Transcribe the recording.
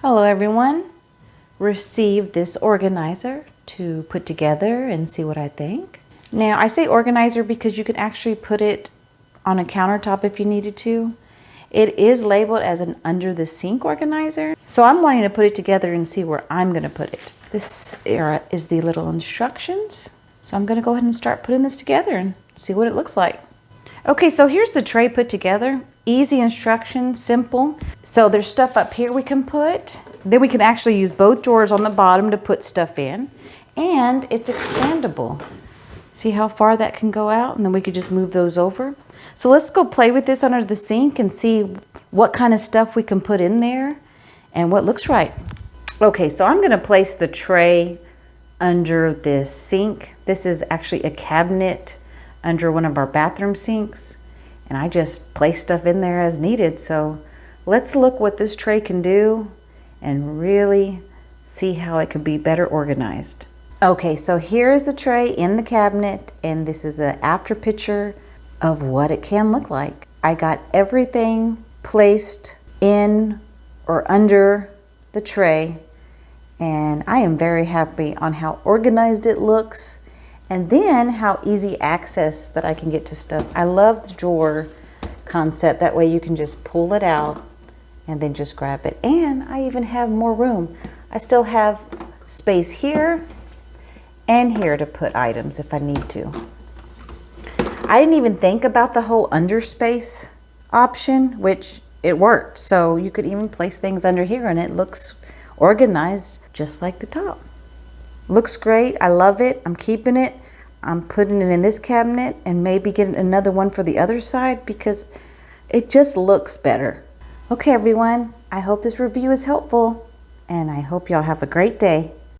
Hello everyone. Received this organizer to put together and see what I think. Now I say organizer because you can actually put it on a countertop if you needed to. It is labeled as an under the sink organizer. So I'm wanting to put it together and see where I'm going to put it. This is the little instructions. So I'm going to go ahead and start putting this together and see what it looks like. Okay, so here's the tray put together. Easy instructions, simple. So there's stuff up here we can put. Then we can actually use both drawers on the bottom to put stuff in. And it's expandable. See how far that can go out? And then we could just move those over. So let's go play with this under the sink and see what kind of stuff we can put in there and what looks right. Okay, so I'm gonna place the tray under this sink. This is actually a cabinet under one of our bathroom sinks, and I just place stuff in there as needed. So let's look what this tray can do and really see how it could be better organized. Okay, so here is the tray in the cabinet, and this is an after picture of what it can look like. I got everything placed in or under the tray, and I am very happy on how organized it looks. And then how easy access that I can get to stuff. I love the drawer concept. That way you can just pull it out and then just grab it. And I even have more room. I still have space here and here to put items if I need to. I didn't even think about the whole under space option, which it worked. So you could even place things under here and it looks organized just like the top. Looks great. I love it. I'm keeping it. I'm putting it in this cabinet and maybe getting another one for the other side because it just looks better. Okay, everyone. I hope this review is helpful and I hope y'all have a great day.